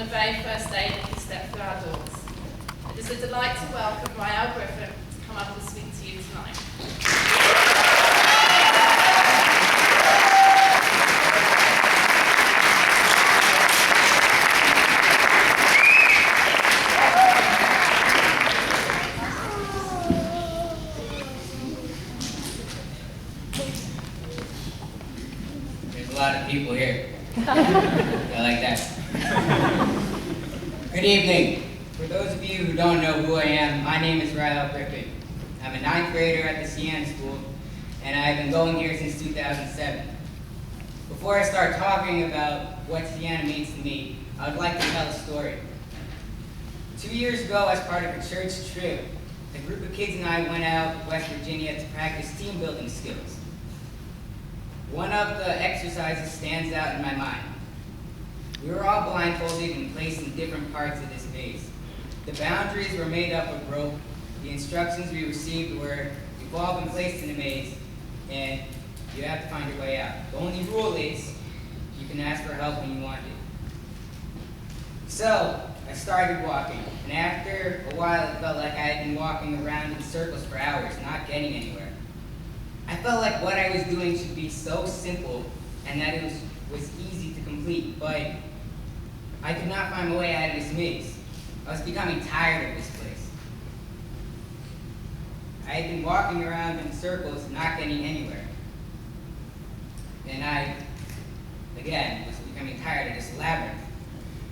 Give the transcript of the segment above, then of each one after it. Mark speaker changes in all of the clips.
Speaker 1: very first day that he stepped through our doors. It is a delight to welcome Rael Griffin to come up and speak to you tonight.
Speaker 2: There's a lot of people here. I like that. Good evening. For those of you who don't know who I am, my name is Rael Griffin. I'm a 9th grader at the Siena School, and I've been going here since 2007. Before I start talking about what Siena means to me, I would like to tell a story. 2 years ago, as part of a church trip, a group of kids and I went out to West Virginia to practice team building skills. One of the exercises stands out in my mind. We were all blindfolded and placed in different parts of this maze. The boundaries were made up of rope. The instructions we received were, you've all been placed in a maze, and you have to find your way out. The only rule is, you can ask for help when you want it. So, I started walking, and after a while it felt like I had been walking around in circles for hours, not getting anywhere. I felt like what I was doing should be so simple and that it was easy to complete, but I could not find my way out of this maze. I was becoming tired of this place. I had been walking around in circles, not getting anywhere. And I, again, was becoming tired of this labyrinth.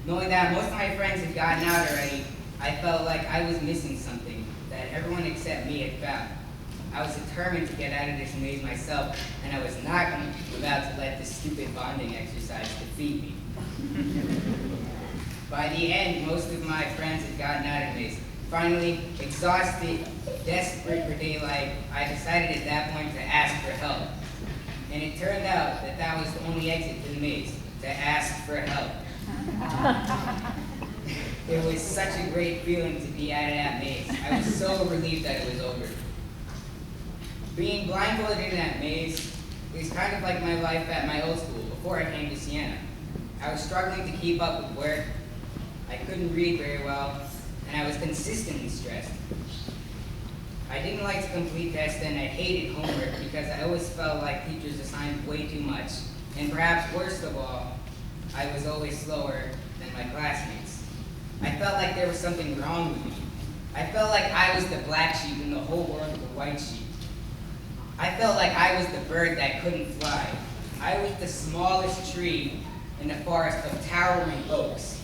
Speaker 2: Knowing that most of my friends had gotten out already, I felt like I was missing something that everyone except me had found. I was determined to get out of this maze myself, and I was not about to let this stupid bonding exercise defeat me. By the end, most of my friends had gotten out of the maze. Finally, exhausted, desperate for daylight, I decided at that point to ask for help. And it turned out that that was the only exit to the maze, to ask for help. It was such a great feeling to be out of that maze. I was so relieved that it was over. Being blindfolded in that maze is kind of like my life at my old school before I came to Siena. I was struggling to keep up with work, I couldn't read very well, and I was consistently stressed. I didn't like to complete tests and I hated homework because I always felt like teachers assigned way too much. And perhaps worst of all, I was always slower than my classmates. I felt like there was something wrong with me. I felt like I was the black sheep and the whole world was the white sheep. I felt like I was the bird that couldn't fly. I was the smallest tree in the forest of towering oaks.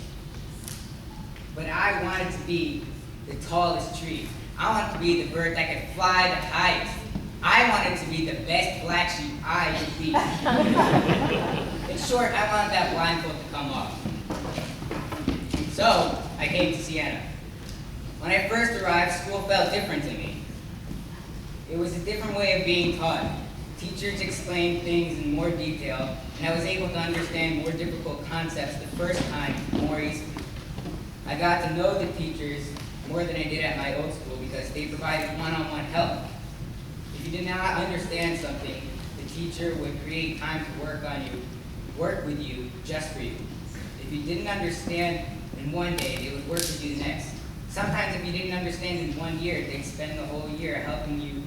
Speaker 2: But I wanted to be the tallest tree. I wanted to be the bird that could fly the highest. I wanted to be the best black sheep I could be. In short, I wanted that blindfold to come off. So, I came to Siena. When I first arrived, school felt different to me. It was a different way of being taught. Teachers explained things in more detail, and I was able to understand more difficult concepts the first time more easily. I got to know the teachers more than I did at my old school because they provided one-on-one help. If you did not understand something, the teacher would create time to work with you just for you. If you didn't understand in one day, they would work with you the next. Sometimes if you didn't understand in 1 year, they'd spend the whole year helping you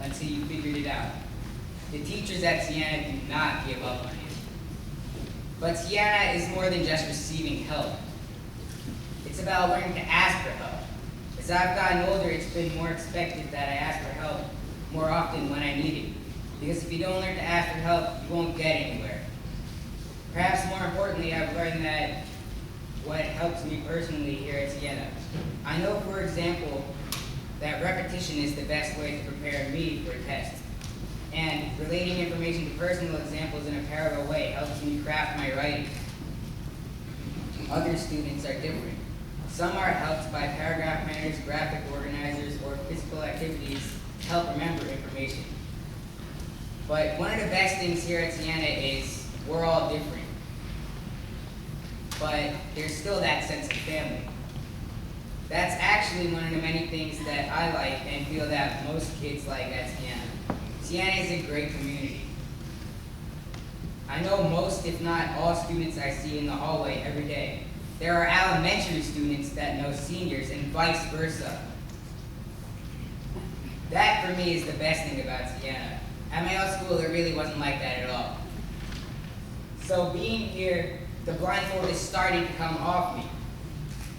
Speaker 2: until you figured it out. The teachers at Siena do not give up on you. But Siena is more than just receiving help. It's about learning to ask for help. As I've gotten older, it's been more expected that I ask for help more often when I need it. Because if you don't learn to ask for help, you won't get anywhere. Perhaps more importantly, I've learned that what helps me personally here at Siena. I know, for example, that repetition is the best way to prepare me for a test. And relating information to personal examples in a parallel way helps me craft my writing. Other students are different. Some are helped by paragraph planners, graphic organizers, or physical activities to help remember information. But one of the best things here at Siena is we're all different. But there's still that sense of family. That's actually one of the many things that I like and feel that most kids like at Siena. Siena is a great community. I know most, if not all, students I see in the hallway every day. there are elementary students that know seniors and vice versa. That for me is the best thing about Siena. At my old school, it really wasn't like that at all. So being here, the blindfold is starting to come off me.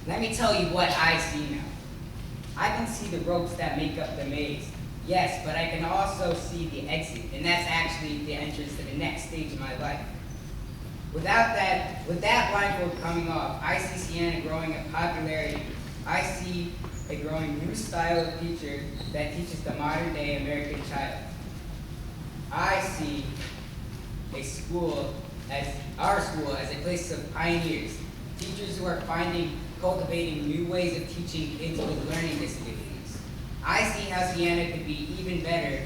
Speaker 2: Let me tell you what I see now. I can see the ropes that make up the maze. Yes, but I can also see the exit, and that's actually the entrance to the next stage of my life. With that blindfold coming off, I see Siena growing in popularity. I see a growing new style of teacher that teaches the modern day American child. I see our school as a place of pioneers, teachers who are cultivating new ways of teaching kids with learning disabilities. I see how Siena could be even better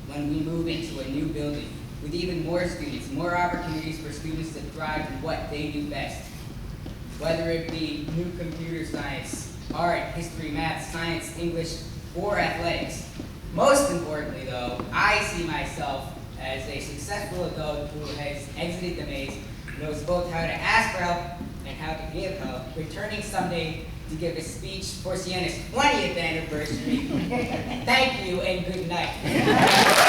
Speaker 2: when we move into a new building, with even more students, more opportunities for students to thrive in what they do best. Whether it be new computer science, art, history, math, science, English, or athletics. Most importantly though, I see myself as a successful adult who has exited the maze, knows both how to ask for help and how to give help, returning someday to give a speech for Siena's 20th anniversary. Thank you and good night.